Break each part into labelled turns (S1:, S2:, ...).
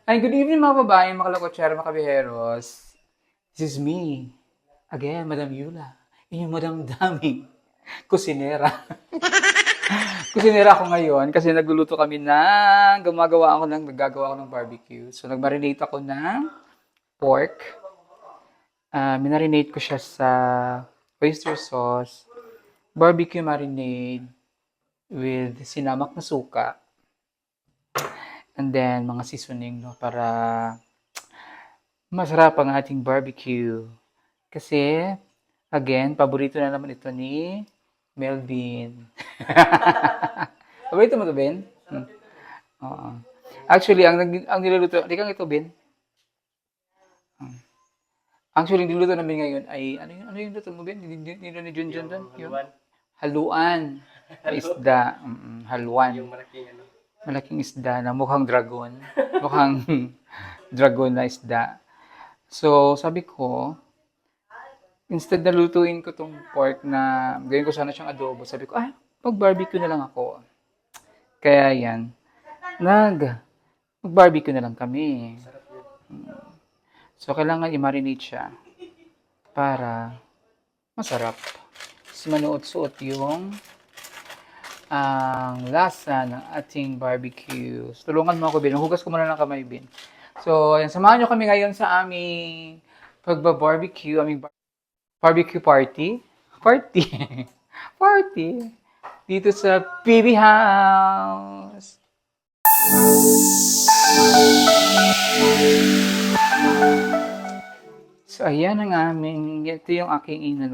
S1: Ay, good evening mga babae, mga kalakotsero, mga kabiheros. This is me. Again, Madam Yula. Inyong Madam Daming kusinera. Kusinera ako ngayon kasi nagluluto kami naggagawa ako ng barbecue. So, nagmarinate ako ng pork. Minarinate ko siya sa oyster sauce, barbecue marinade with sinamak na suka, and then mga seasoning no, para masarap ang ating barbecue. Kasi, again, paborito na naman ito ni Melvin. Paborito mo to, Ben? Hmm. Oo. Actually, ang niluluto, di kang ito, Ben? Actually, ang niluluto namin ngayon ay, ano yung luto mo, Ben? Nilo ni Junjun doon? Yung haluan. Na isda. Haluan.
S2: Yung malaking ano.
S1: Malaking isda na mukhang dragon. Mukhang dragon na isda. So, sabi ko, instead na lutuin ko tong pork na gawin ko sana siyang adobo, sabi ko, mag-barbecue na lang ako. Kaya yan, mag-barbecue na lang kami.
S2: Sarap yun.
S1: So, kailangan i-marinate siya para masarap. Tapos manuot-suot yung ang lasa ng ating barbecue. So, tulungan mo ako, Bin. Hugas ko muna ng kamay, Bin. So, ayan, samahan nyo kami ngayon sa aming pagba-barbecue, aming barbecue party. Party. Party. Dito sa PB House. So, ayan ang aming, ito yung aking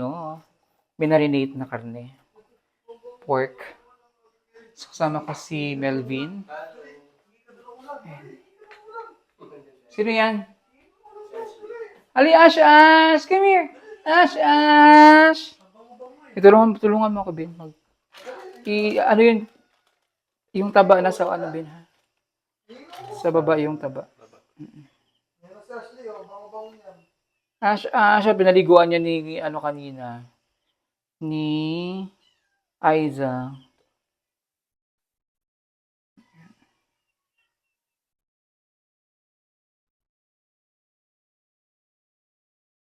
S1: minarinate na karne. Pork. So, kasama ko si Melvin. Sino yan? Ali, Ash, Ash! Come here! Ash, Ash! Tulungan mo ako, Ben. Ano yun? Yung taba nasa ano, Ben, ha? Sa baba yung taba. Ash, Ash, pinaliguan niya ni, ano kanina, ni Aiza.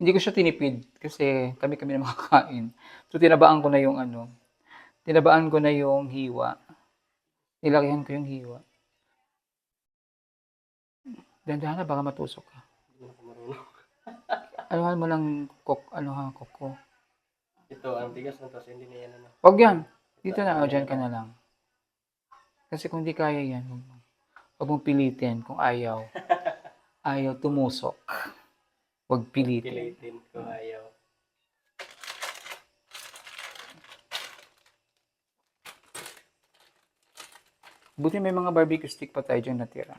S1: Hindi ko siya tinipid kasi kami na makakain. So, tinabaan ko na yung hiwa. Nilakihan ko yung hiwa. Dahan-dahan na, baka matusok ka.
S2: Hindi na ako marunong.
S1: Anuhan mo lang koko.
S2: Ito, ang tigas na to. Hindi na yan ano.
S1: Wag yan. Dito na, o dyan ka na lang. Kasi kung di kaya yan, huwag mong pilitin kung ayaw. Ayaw tumusok. Huwag pilitin.
S2: Pilitin ko ayaw.
S1: Buti may mga barbecue stick pa tayo dyan natira.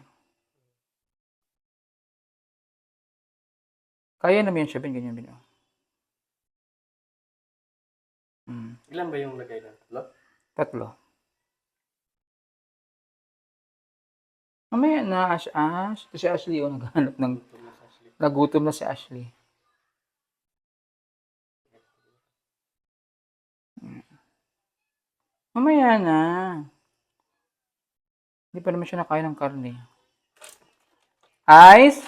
S1: Kaya naman yan siya, Ben. Ganyan, Ben.
S2: Ilan ba yung lagay doon?
S1: Tatlo. Mamaya na, Ash. Ito si Ashley, naghahanap ng...
S2: Gutom na sa sleep.
S1: Nagutom na si Ashley. Mamaya na. Hindi pa naman siya nakain ng karne. Ice?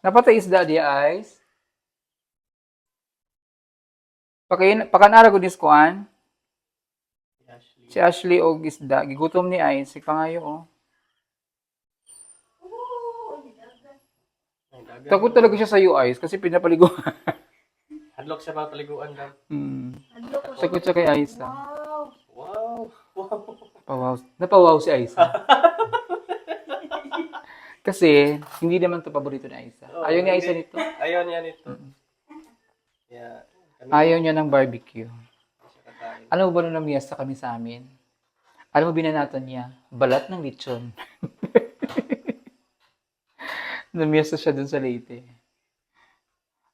S1: Napatay isda di, Ice? Pakanara ko diskuan.
S2: Ashley.
S1: Si Ashley o isda. Gigutom ni Ice. Si Pangayo, oh.
S2: Ay, dagan.
S1: Takot talaga siya sa iyo, Ice, kasi pinapaligo.
S2: Hadlock siya ba paliguan daw?
S1: Takot siya kay Ice.
S2: Wow! Wow!
S1: Pawaw. Napawaw si Ice. Kasi, hindi naman to paborito ni Ice. Ayaw ni Ice nito.
S2: Ayaw niya nito. Yeah.
S1: Ayaw niya ng barbecue.
S2: Siya kakain.
S1: Alam mo ba nung namiyasta kami sa amin? Alam mo binanatan niya? Balat ng lechon. Namiyasta siya dun sa Leyte.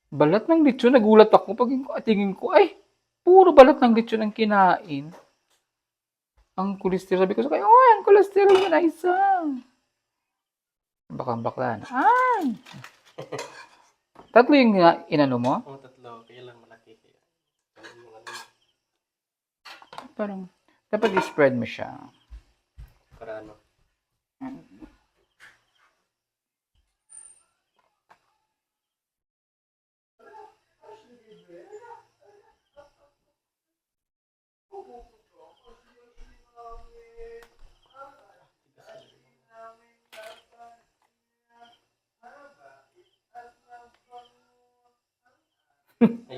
S1: Balat ng lechon? Nagulat ako. Tingin ko, ay, puro balat ng lechon ang kinain. Ang kolesterol. Sabi ko sa kanya, ang kolesterol mo na isa. Baka bakla na. Ay! Tatlo yung inano mo?
S2: Oo, tatlo. Kaya lang malaki. Kaya. Yung ano,
S1: Parang, dapat i-spread mo siya.
S2: para ano.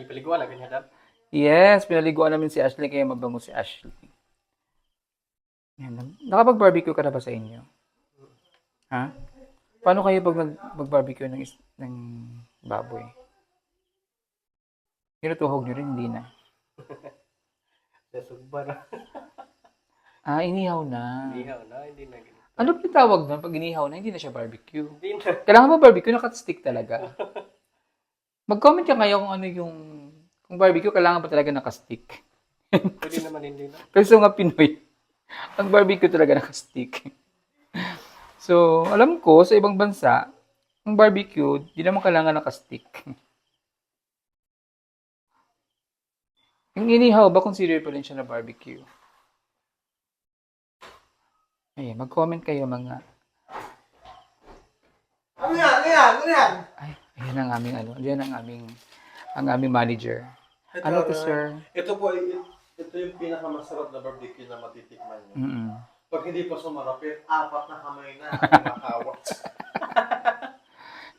S2: Ay, paliguan na ganyan dap.
S1: Yes, pinaliguan namin si Ashley kaya mabango si Ashley. Yan. Nakapag-barbecue ka na ba sa inyo? Ha? Paano kayo pag mag-barbecue ng baboy? Tinutuhog nyo rin, hindi na.
S2: Nasugba na.
S1: Ah, inihaw na.
S2: Ihaw na, hindi na ganyan.
S1: Ano pa tawag doon pag inihaw na, hindi na siya barbecue?
S2: Hindi na.
S1: Kailangan ba barbecue? Naka-stick talaga. Mag-comment ka ngayon kung ano yung... Kung barbecue, kailangan ba talaga naka-stick?
S2: Pwede naman hindi na.
S1: Kasi nga Pinoy, ang barbecue talaga naka-stick. So, alam ko, sa ibang bansa, ang barbecue, di naman kailangan naka-stick. Yung inihaw ba, consider pa rin siya na barbecue? Ayan, mag-comment kayo mga...
S3: Ano yan?
S1: Ay, ayan ang aming ano, ayan ang aming manager. Ano to, sir?
S3: Ito po, ito yung pinakamasarap na barbecue na matitikman nyo.
S1: Mm-mm.
S3: Pag hindi pa sumarapit, 4 na kamay na ang nakawak.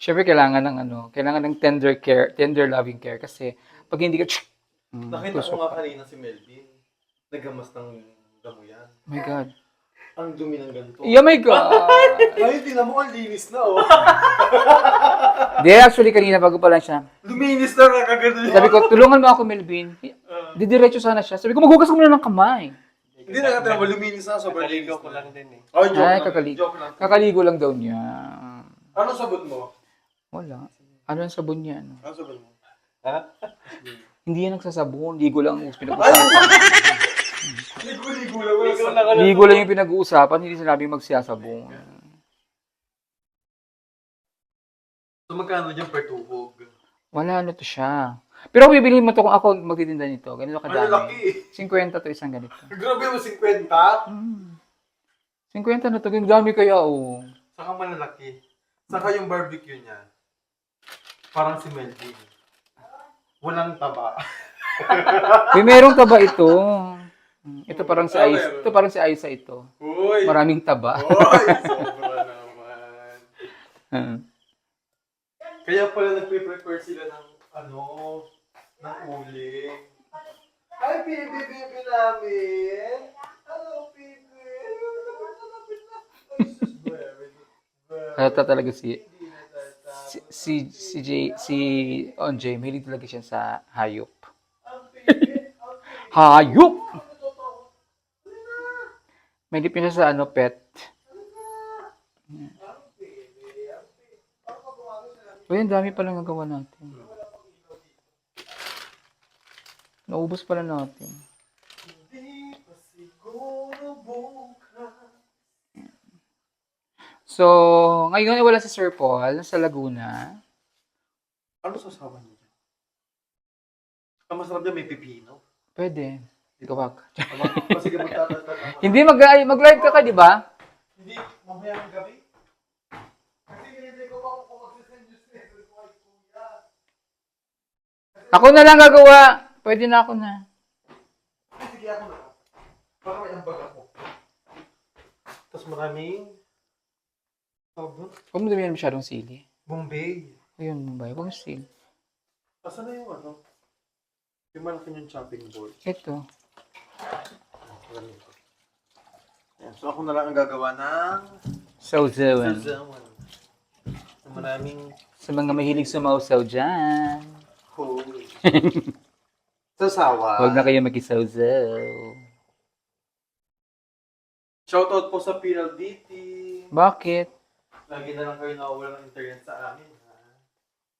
S1: Siyempre, kailangan ng tender care, tender loving care kasi pag hindi ka...
S3: Nakita
S1: tusok
S3: ko nga
S1: ka.
S3: kanina si Melvin. Nagamas ng damo yan.
S1: Oh my God.
S3: Ang dumi ng ganito.
S1: Oh my God!
S3: Ay, tingnan mo, ang linis na oh.
S1: Di, actually, kanina bago pa lang siya.
S3: Luminis na kakagano
S1: Sabi ko, tulungan mo ako, Melvin. Didiretso sana siya. Sabi ko, maghugas ko muna ng kamay.
S3: Hindi na katira mo, luminis na. Sobrang linis
S2: Nakaligo ko
S3: na.
S2: lang din eh.
S3: Oh, joke
S1: Ay,
S3: lang. Joke lang.
S1: kakaligo lang daw niya.
S3: Ano sabon mo?
S1: Wala. Ano ang sabon niya? Ano?
S3: Ano sabon mo?
S2: Ha?
S1: Hindi yan nagsasabon. Ligo lang ang pinag-uusapan.
S3: Ligo-ligo lang.
S2: Ligo lang ako.
S1: Ligo lang yung pinag-uusapan. Hindi sinabing magsasabon.
S3: So, magkano dyan per tuhog?
S1: Wala, ano to siya. Pero kung bibilihin mo to kung ako magtitinda nito, ganito
S3: Ano
S1: kadami.
S3: laki eh.
S1: 50 to isang ganito.
S3: Grabe mo, 50?
S1: 50 na to. Ang dami kaya, oh.
S3: Saka malalaki. Saka yung barbecue niya. Parang si Melvin. Walang taba.
S1: Uy, merong taba ito. Ito parang si Ice.
S3: meron.
S1: Ito parang si Isa ito.
S3: Uy!
S1: Maraming taba.
S3: Uy! Sobra naman.
S1: Hmm.
S3: Kaya pala nagpe-prepare sila ng ng uling. Hi, baby namin! Hello, baby!
S1: Halata talaga si Onjay, mahilig talaga siya sa hayop. Hayop! Mahilig siya sa pet. Uy, ang dami palang nagawa natin. Naubos pala natin. So, ngayon ay wala si Sir Paul sa Laguna.
S3: Ano sasawa niyo dyan? Ang masarap dyan may pipino.
S1: Pwede. Gawak.
S3: Sige, magtatatag ako.
S1: Hindi, mag-live ka, di ba?
S3: Hindi, mamaya ng gabi. Kasi hindi ko pa kung magsisend yung schedule ko kay Kuya.
S1: Ako na lang gagawa. Pwede na ako na.
S3: Sige, ako na. Para may ambag ako. Tapos maraming
S1: Huwag mo damihan masyadong sili.
S3: Bombay.
S1: Ayun, ba? Huwag mo sili.
S3: Asan na yung yung malaki yung chopping board.
S1: Ito.
S3: Ayan, so ako na lang ang gagawa ng
S1: Sausawan.
S3: sazawan. So maraming
S1: Sa mga mahilig sumausaw dyan.
S3: holy. Sasawa.
S1: Huwag na kayo mag-isawsaw.
S3: Shoutout po sa PLDT.
S1: Bakit?
S3: Lagi na lang kayo nawawala ng internet sa amin. Ha?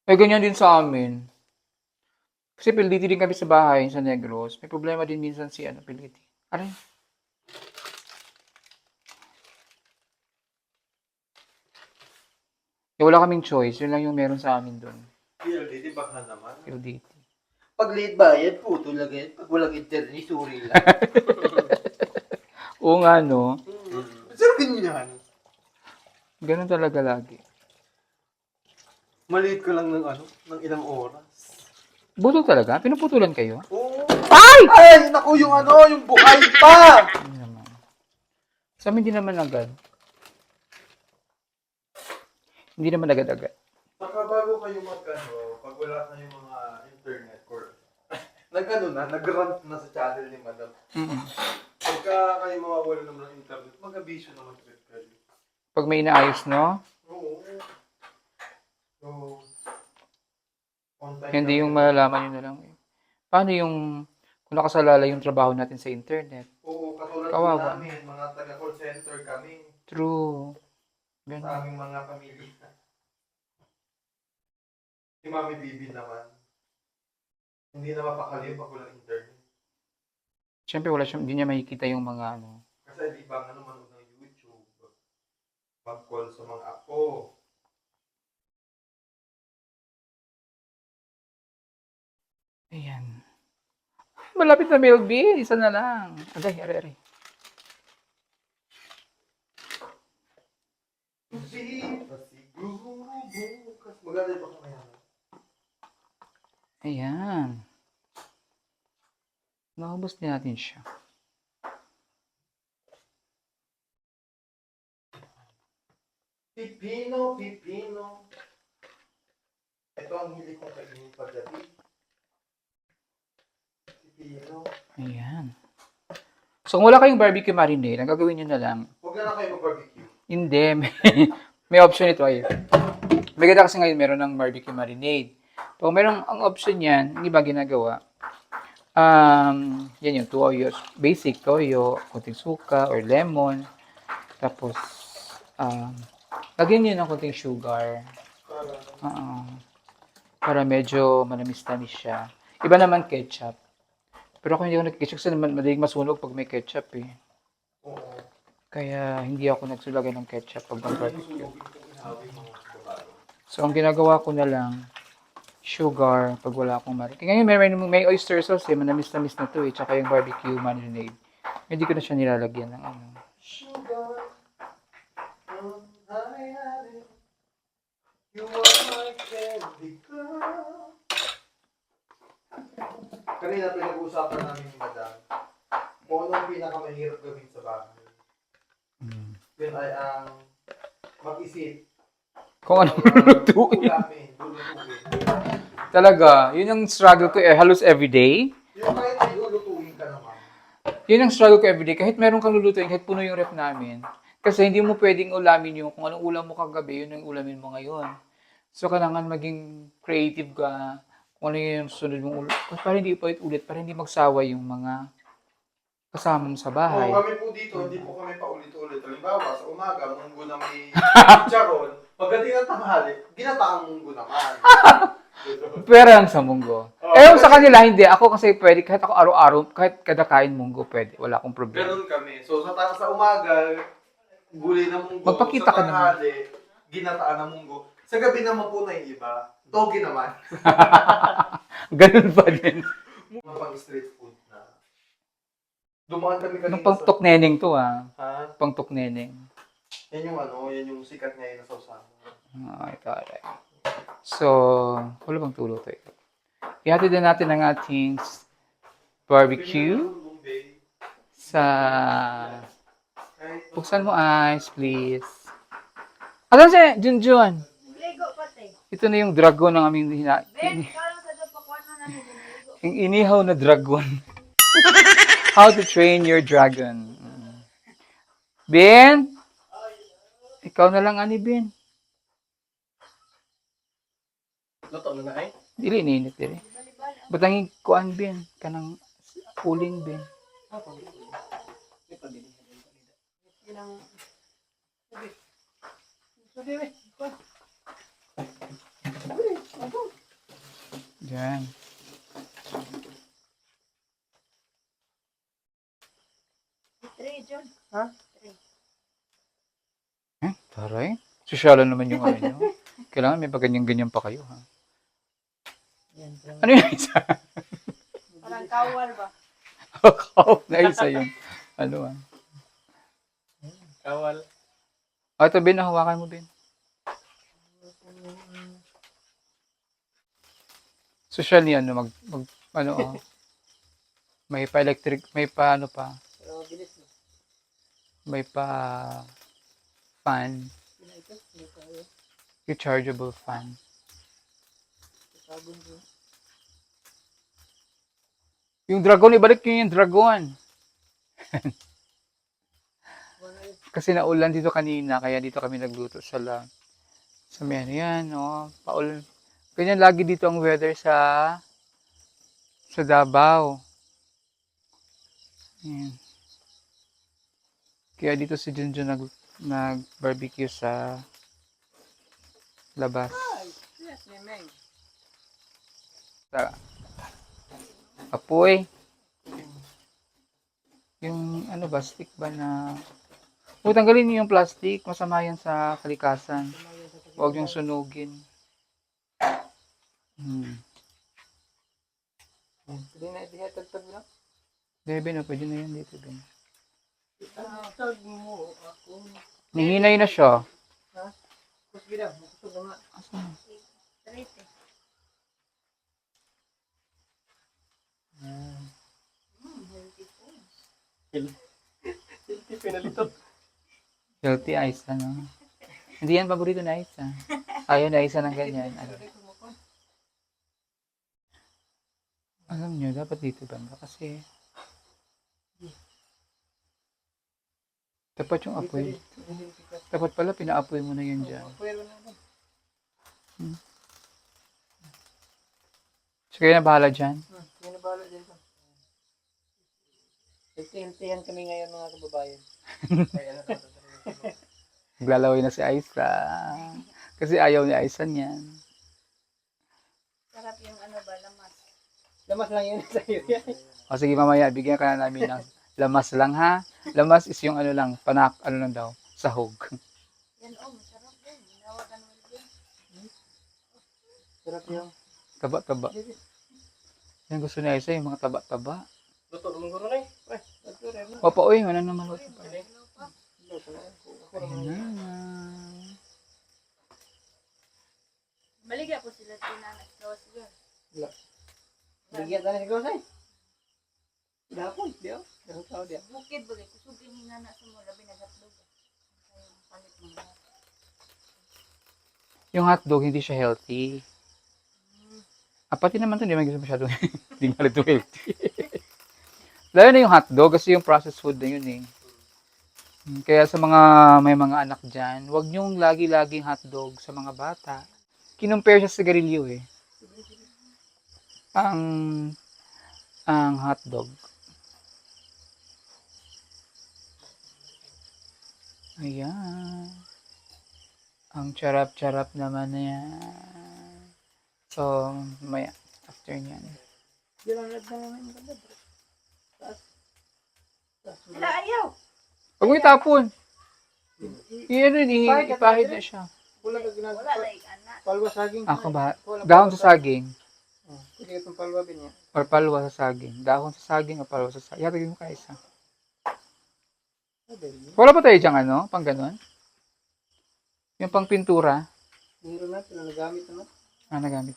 S1: May ganyan din sa amin. Kasi PLDT din kami sa bahay, sa Negros. May problema din minsan si PLDT. Aray. Wala kaming choice. Yun lang yung meron sa amin doon.
S3: PLDT baka naman.
S1: PLDT.
S3: Pag late bayad, puto lang yan. Pag walang internet, suri lang.
S1: Oo nga, no?
S3: Sarap ganyan.
S1: Ganun talaga lagi.
S3: Maliit ko lang ng ilang oras.
S1: Buto talaga? Pinuputulan kayo?
S3: Oo. Ay, naku, yung buhay pa!
S1: Hindi naman. Sa amin, hindi naman agad. Hindi naman agad-agad.
S3: Saka bago kayo pag wala kayong mga internet or nag-rant na sa channel ni Madam.
S1: Mm.
S3: Pagka kayo mawawala naman ng internet, mag-abisyo naman kayo.
S1: Pag may inaayos, no?
S3: Oo. So, on time
S1: Hindi
S3: lang
S1: yung
S3: yun.
S1: malalaman yun na lang. Paano yung kung nakasalala yung trabaho natin sa internet?
S3: Oo, katulad po
S1: Kawawa.
S3: namin, mga taga-call center kami
S1: True.
S3: sa
S1: Ganun.
S3: aming mga pamilya. Si Mami Bibi naman, hindi na mapakaliw pag walang internet.
S1: Siyempre, hindi niya makikita yung mga ano.
S3: Kasi di ba nga manood ng YouTube, mag-call sa mga apo.
S1: Ayan. Malapit na Melvin. Isa na lang. Agay, are.
S3: Pasiguro bukas. Maganda pa kami yan.
S1: Ayan. Nakubos din natin siya.
S3: Pipino, pipino. Ito ang hili kong kainin paggabi. Pipino.
S1: Ayan. So, kung wala kayong barbecue marinade, ang gagawin nyo na lang,
S3: Huwag na lang kayo mag-barbecue.
S1: hindi, may option ito ay. May ganda kasi ngayon meron ng barbecue marinade. Kung meron ang option yan, hindi ba ginagawa? Yan yung toyo, basic toyo, kunting suka or lemon. Tapos, lagyan nyo ng kunting sugar. Para medyo manamis-tamis siya. Iba naman ketchup. Pero ako hindi ako nag-ketchup kasi madaling masunog pag may ketchup eh.
S3: Oo.
S1: Kaya hindi ako nagsulagay ng ketchup pag mag-barbecue.
S3: Susunogin kong inawi mga babae.
S1: So, ang ginagawa ko na lang, sugar pag wala akong marinade. Ngayon may oyster sauce eh, manamis-tamis na to eh, tsaka yung barbecue marinade. Hindi ko na siya nilalagyan ng ano.
S3: Sugar, I had it. You are my candy girl. Kanina pinag-uusapan namin ni Madam kung ano ang pinakamahirap gawin sa bahay. Yun ay ang mag-isip.
S1: Kung ano lulutuin.
S3: Lulutuin.
S1: Talaga, yun ang struggle ko eh, halos everyday.
S3: Yung kahit ay lulutuin ka naman.
S1: Yun ang struggle ko everyday. Kahit meron kang lulutuin, kahit puno yung ref namin. Kasi hindi mo pwedeng ulamin yung kung anong ulam mo kagabi, yun ang ulamin mo ngayon. So, kailangan maging creative ka kung ano yung sunod mong ulam. Para hindi ulit, para hindi magsawa yung mga kasama mo sa bahay.
S3: Kami po dito, hindi po kami paulit-ulit. Halimbawa, sa umaga, munggo na may charon. Pagdating ng tanghali, ginataang munggo naman.
S1: Pero lang sa munggo. Sa kanila, hindi. Ako kasi pwede, kahit ako araw-araw, kahit kada kain munggo, pwede. Wala akong problema.
S3: Ganun kami. So, sa umaga, gulay na munggo.
S1: Magpakita ka
S3: sa tanghali, ginataan na munggo. Sa gabi naman po na yung iba, togi naman.
S1: Ganun pa din.
S3: Mga pang street food na. Dumaan kami kanina
S1: Anong pang neneng to ah.
S3: Ha?
S1: Pang neneng.
S3: Yan yung sikat ngayon na sausawan.
S1: Ay, taray. So, wala bang tulo to ito? Ihatid din natin ang ating barbecue sa... Buksan mo eyes, please. Asan si Junjun?
S4: Ligo pati.
S1: Ito na yung dragon ng aming
S4: Ben, parang sa dapakuan na namin ligo.
S1: yung inihaw na dragon. How to train your dragon. Ben? Ikaw na lang, ani Ben.
S2: Luto na na ay?
S1: Dili, ininit dili. Ba't ang kuan Ben? Kanang uling Ben.
S4: Ilang
S1: Diyan.
S4: three, John.
S1: Taray. Sosyalan naman yung ano nyo. Kailangan may paganyan-ganyan pa kayo, ha? Ano yung isa?
S4: Parang kawal ba?
S1: Na isa yung, ano ah.
S2: Kawal.
S1: Ito, Ben, hawakan mo, Ben. Social niya, ano, ano, may pa-electric, may pa, ano pa, may pa, fan, rechargeable fan. Yung dragon, ibalik nyo yung dragon. Kasi naulan dito kanina, kaya dito kami nagluto sa may ano yan, no? Ganyan lagi dito ang weather sa Davao. Yan. Kaya dito si Junjun nag-barbecue sa labas. Sa apoy. Yung ano ba, stick ba na... Tanggalin niyo yung plastic. Masama yan sa kalikasan. Huwag yung sunugin.
S2: Hindi na itinatagtag na.
S1: Ben, pwede na yan dito, Ben.
S2: Tag mo ako.
S1: Nihinay na siya.
S2: Kus gida, makusog na.
S1: Asan?
S4: Trete.
S2: Silti pinalito.
S1: Healthy ice, ano? Hindi yan paborito na ice, ah. Ayaw na ice ng ganyan. Ano? Alam nyo, dapat dito banda kasi dapat yung apoy. Dapat pala pinaapoy mo na yun dyan. So, kayo na bahala dyan.
S2: Hindi na bahala dito. Hilti-hiltihan kami ngayon mga kababayan. Kaya na ito.
S1: Maglalaway na si Aisa. Kasi ayaw ni Aisa niyan.
S4: Sarap yung ano ba, lamas.
S2: Lamas lang yun sa iyo.
S1: O sige mamaya, bigyan ka na namin ng lamas lang ha. Lamas is yung ano lang, ano lang daw, sahog.
S4: Yan masarap din. Hinawakan mo din.
S2: Sarap yung.
S1: Taba-taba. Yan gusto ni Aisa, yung mga taba-taba.
S2: Luto naman guro na eh. Ay, luto rin na.
S1: Opa, uy, wala naman luto pa.
S2: Luto na.
S1: Ayan na.
S4: Maligya po sila tinanak. Tawas yun.
S2: Bigyan na si Gosay. Dapon, diyo. Dahil tao diyo.
S4: Bukid bagay. Kusugin hina na sa mula. Binagatlog. Kaya palit mo na.
S1: Yung hotdog, hindi siya healthy. Pati naman ito, hindi man gusto masyado. Hindi nga ito healthy. Lalo na yung hotdog, kasi yung processed food na yun eh. Kaya sa may mga anak dyan, huwag nyong lagi-laging hotdog sa mga bata. Kinumpare siya sa sigarilyo eh. Ang hotdog. Ayan. Ang charap-charap naman na yan. So, maya, after nyan.
S2: Diyan lang na naman yung ganda.
S4: Wala ayaw.
S1: Huwag mo itapon. Ipahid na siya.
S2: Wala ka ginagawa.
S4: Wala like anak.
S2: Palwa saging.
S1: Ako ba? Dahon sa saging.
S2: Pwede itong palwa bin niya.
S1: Or palwa sa saging. Dahon sa saging o palwa sa saging. Yatagin mo ka isa. Wala pa tayo dyang ano? Pang ganon? Yung pang pintura.
S2: Meron natin na nagamit naman.
S1: Nagamit.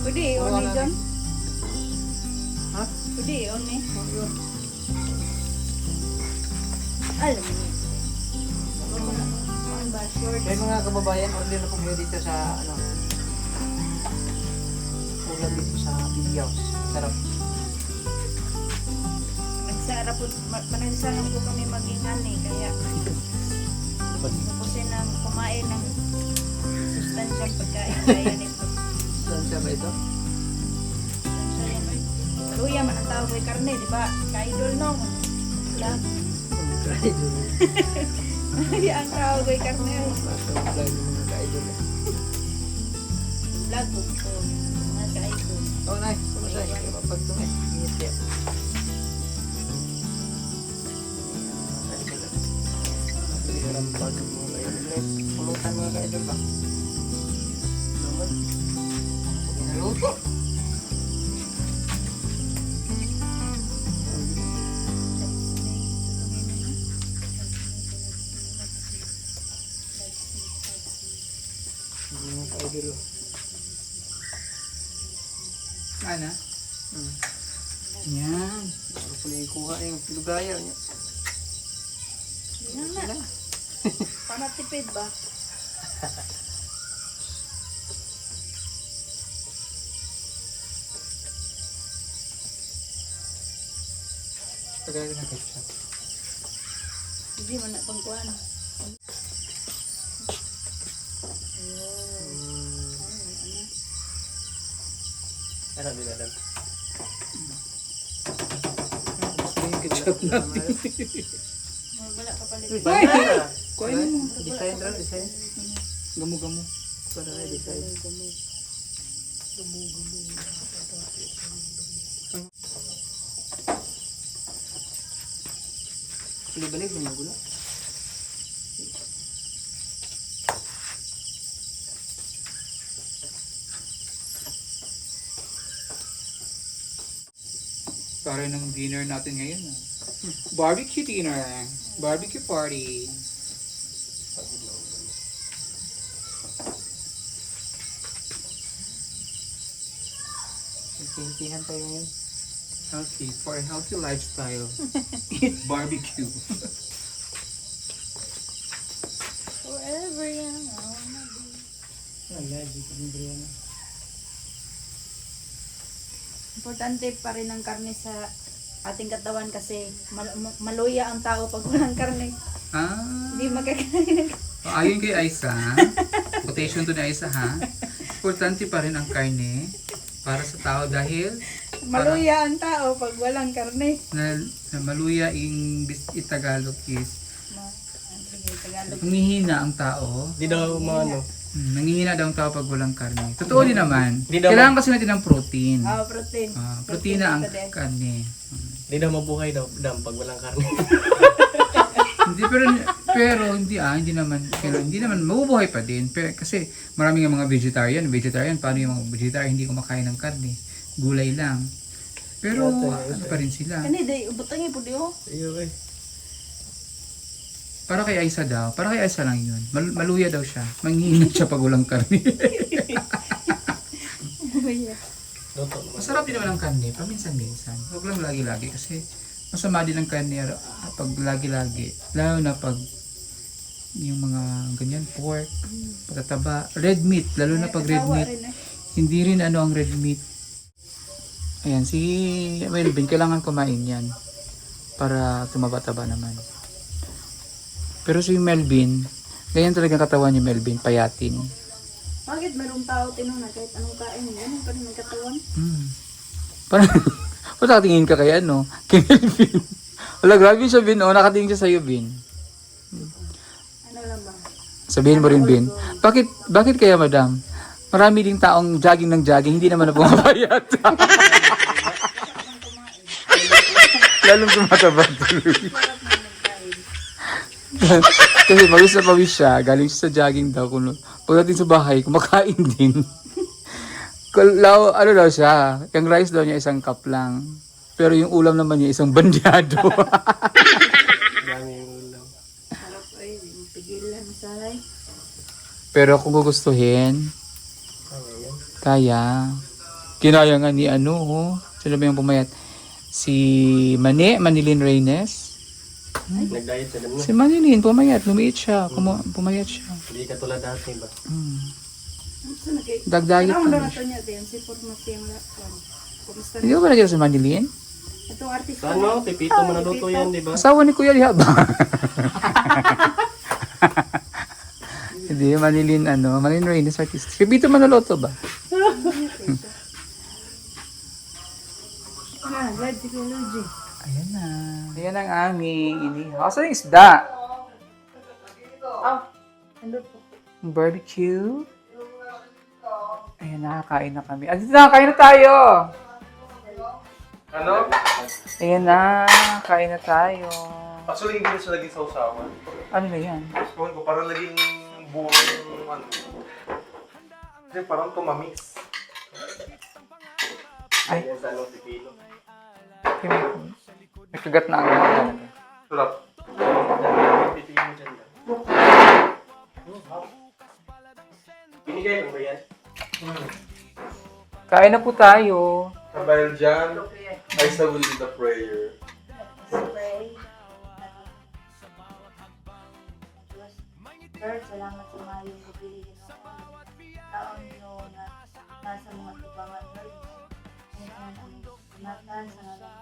S4: Pwede i-on ni John.
S2: Ha?
S4: Pwede i-on ni. Alam mo niya. Ano ba? Short.
S2: May mga kababayan, order na po kayo dito sa, ulam dito sa Biyaws. Sarap.
S4: Nagsara po, panagsara po kami maging ani. Kaya Tapusin ng kumain ng sustansyang pagkain kaya nito.
S2: Saan siya ba ito?
S4: Sustansya yan, oy. Luya man ang tawag ay karne, di ba? Ka-idol no. Vlog.
S2: Ka-idol.
S4: Ay, ang tawag ay karne. Ay.
S2: Vlog ng mga ka-idol.
S4: Vlog po. Mga ka-idol.
S2: Oh, nay. Kumusay. Kaya mapagtungay. Ingat yan. Pulutan mga ka-idol ba? Naman. Pinaluto. Mga ka-idol.
S1: Ana? Yan.
S2: Ano pala yung kuha yung pilugaya niya?
S4: Yan na. Panatipid ba?
S1: Pagkakita na ketchup.
S4: Hindi mo na pangkuhan.
S2: Ano binalan?
S1: Ketchup na.
S4: Wala ka palit.
S1: Uy! Kuhain mo.
S2: Design daw, design.
S1: Gamo-gamo.
S2: Para ay design. Balik mo yung gula.
S1: Para ng dinner natin ngayon. Ah. Barbecue dinner. Barbecue party.
S2: Tintihan tayo ngayon.
S1: Healthy. For a healthy lifestyle. Eat barbecue.
S4: Forever young, I wanna be.
S2: Allergic ang Brianna.
S4: Importante pa rin ang karne sa ating katawan kasi maluya ang tao pag walang karne.
S1: Ah.
S4: Hindi makakain.
S1: Ayon kay Aisa, quotation to ni Aisa ha, importante pa rin ang karne para sa tao dahil
S4: Maluya ang tao pag walang karne.
S1: na maluya in Tagalog is
S4: Sige, Tagalog.
S1: nanghihina ang tao.
S2: Di daw maano.
S1: Nanghihina daw ang tao pag walang karne. Totoo din naman.
S2: Di daw
S1: Kailangan kasi natin ng protein.
S4: Protein.
S1: Protina ang
S4: Ito din.
S1: karne.
S2: Di daw mabuhay daw dam pag walang karne.
S1: Hindi pero hindi naman mabubuhay pa din. Pero, kasi maraming mga vegetarian paano yung mga vegetarian hindi kumakain ng karne, gulay lang. Pero ano pa rin sila.
S4: Kani day ubutang ipo di oh.
S2: Iyo eh.
S1: Para kay Aisa lang yun. Maluya daw siya. Manghihina siya pag walang karne.
S4: Maluya.
S2: Luto naman.
S1: Masarap din naman ang karne, paminsan-minsan. Huwag lang lagi-lagi kasi masama din ang karne pag lagi-lagi. Lalo na pag yung mga ganyan, pork, patataba, red meat, lalo na pag red
S4: Kasawa
S1: meat.
S4: rin, eh.
S1: Hindi rin ang red meat. Ayan, si Melvin, kailangan kumain yan para tumaba-taba naman. Pero si Melvin, ganyan talaga ang katawan ni Melvin, payatin.
S4: Bakit mayroong tao tinuna kahit anong kain yan? Pa rin may katawan?
S1: Parang, nakatingin ka kay ano, kay Melvin. Wala, grabe siya, Bin. O, nakatingin siya sa'yo, Bin.
S4: Ano lang ba?
S1: Sabihin mo rin, Bin. Bakit kaya, madam? Marami ding taong jogging ng jogging, hindi naman na pumapayat. Lalong tumataba tuloy. Kasi pawis siya, galing siya sa jogging daw. Pagdating sa bahay, kumakain din. Ano daw siya, yung rice daw niya isang cup lang. Pero yung ulam naman niya isang bandyado.
S2: Dami yung ulam.
S4: Sarap ay, pigilan masahay.
S1: Pero kung gugustuhin,
S2: Ngayon.
S1: kaya. Kinaya nga ni sino ba yung pumayat? Si Manilin Reynes.
S2: Nag-diet siya naman.
S1: Si Manilin, pumayat. Lumiit siya. Pumayat siya.
S2: Hindi katulad dati ba?
S1: Dagdagit
S4: Ano
S1: pa
S4: na
S1: siya.
S4: ito niya din? Si Formas yung lakwan. Kumusta
S1: Hindi ko ba nakita si Manilin?
S4: Itong artista.
S2: Saan mo? Pipito mo naluto yan, di ba?
S1: Asawa ni Kuya Liha ba? Hindi, Manilin Reyes artist. Si Bito Manaloto ba?
S4: Glad technology.
S1: Ayan na. Ayan ang aming inihaw. Saan yung isda?
S4: Ano po?
S1: Barbecue. Ayan, nakakain na kami. Andito na, kain na tayo.
S3: Ano?
S1: Ayan na, kain na tayo.
S3: Actually, hindi na siya naging sausawan.
S1: Ano na yan?
S3: Ewan ko, parang naging buong ano. Kasi parang tumamis.
S1: Ay.
S3: Yan sa ano, si Pino.
S1: May kagat na ang talaga.
S3: Sarap. Binigay mo ba yan?
S1: Kain na po tayo.
S3: Dahil dyan, I still will lead the prayer.
S4: Spray. Lord, salamat sa mayong pagpili ng taon nyo na nasa mga tubangan, Lord. Ngayon ang sunatan sa ngalan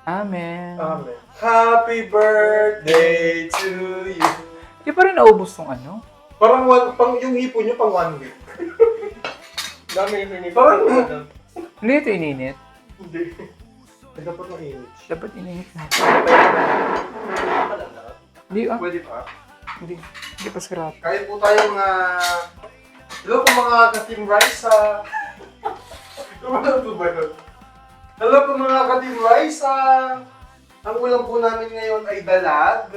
S1: Amen.
S3: Amen. Happy birthday to you.
S1: Di pa rin naubos tong ano?
S3: Parang yung hipo nyo pang 1 week. Dami yung hinipon. Parang
S1: Hindi ito ininit.
S3: hindi. Dapat mainit.
S1: Dapat ininit na. Hindi ah.
S3: Pwede pa?
S1: Hindi pa sarap.
S3: Kahit po tayong hello po mga ka-Team Rice Ano po ba yun? Hello po mga ka-Team Rice ang ulam po namin ngayon ay dalag.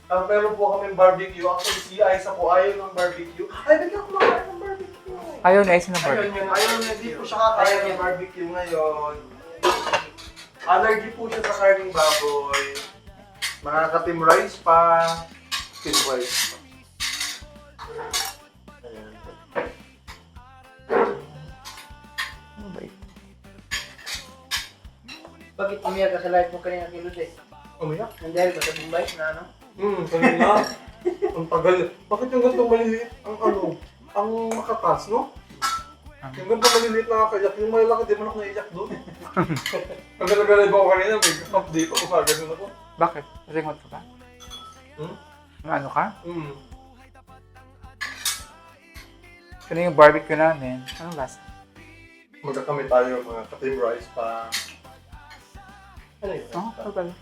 S3: Meron po kaming barbecue. Actually si Aiza po ayaw ng barbecue. Ay, bigyan ko lang ng barbecue.
S1: Ayaw na isin ng barbecue.
S3: Ayaw niya, hindi po siya kakaya ng barbecue ngayon. Allergy po siya sa karning baboy. Mga ka-Team Rice pa. Team Rice pa. Ayan.
S1: Ano ba ito?
S2: Bakit umiyak ka sa live mo kanina kay Ludes?
S3: Umiyak?
S2: Dahil ba sa Bombay na ano?
S3: Kanina. Ang tagal. Bakit yung gantong maliliit ang makatas, no? Yung gantong maliliit na kakaiyak, yung malalaki, di man ako naiyak doon. Ang galagalay ba ako kanina, may update ako, kagano'n ako.
S1: Bakit? Ringot ka ba? Ano ka? Kano yung barbecue namin? Anong lasa?
S3: Magkakamit tayo mga ka-Team Rice pa. Ano yun?
S1: Oh, tagal.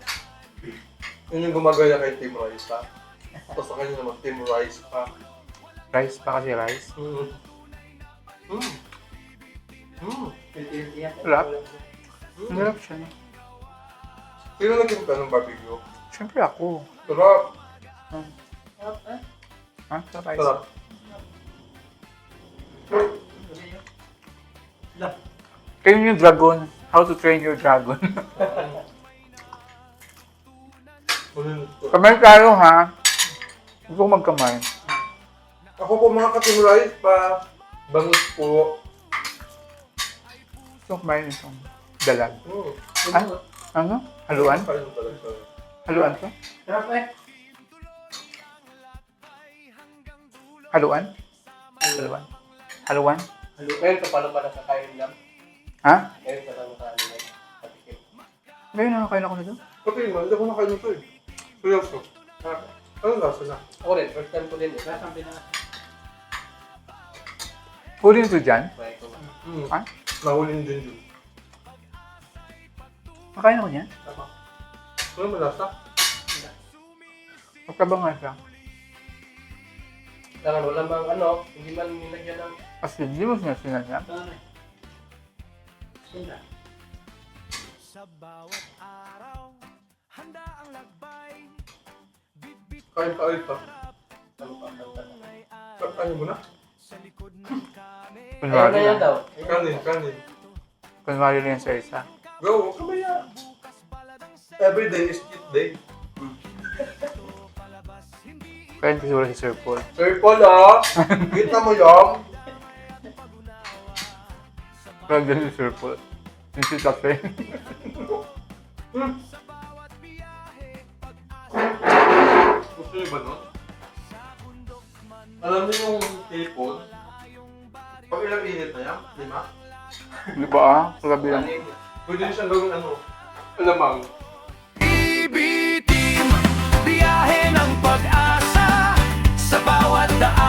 S3: Yun yung gumagaya kay Team Rice pa. Tapos sa kanya naman, Team Rice pa.
S1: Rice pa kasi rice. Sarap. Sarap siya. No?
S3: Sino naging ka ng barbecue?
S1: Siyempre ako.
S3: Sarap!
S1: Ha? Sarap rice.
S3: Sarap.
S1: Kayo yung dragon. How to train your dragon. Kamay tayo ha. Gusto ko magkamay.
S3: Ako po mga ka-Team Rice pa. Bangus po.
S1: Gusto ko kumain itong dalag.
S3: Ah?
S1: Ano? Haluan?
S3: Kain talaga.
S1: Haluan to?
S2: Sarap eh.
S1: Haluan? Haluan? Haluan?
S2: Halo kayo kapalo para sa kain lang.
S1: Ha?
S2: Kayo sa lang sa ano. Patikim.
S1: Ngayon nakakain ako nito.
S3: Pati naman, hindi ko nakain ito eh. Seryoso. Anong lasa na?
S2: Ako rin, first time ko din eh. Nasaan pinaka?
S1: Huli nito dyan?
S2: Try ko.
S1: Ha?
S3: Nahulin din yun.
S1: Makain ako niyan?
S2: Tama.
S3: Ano ba lasa?
S1: Magkabang nga siya.
S2: Kaya wala bang ano, hindi man nilagyan ng
S1: Kasi hindi mo sinasinan niya.
S2: ano eh. Sila.
S3: Kain ka ulit ha?
S2: Ano pa?
S3: Ano mo na?
S2: Ayun
S1: Kunwari
S2: na yan
S1: lang.
S2: daw.
S3: Kanin.
S1: Kunwari lang yan sa isa.
S3: Go, kamaya. Every day is cheat day.
S1: Kain kasi wala si Sir Paul.
S3: Sir Paul kita mo yan.
S1: Kaya dyan si Sir Paul. Yung si Tate.
S3: Gusto niyo ba nun? Alam niyo yung telepon? Pag ilang init na yan? 5?
S1: Di ba ah? Grabe lang.
S3: Pwede niyo siyang gawin alamang.
S5: Biyahe ng pag-asa Sa bawat daan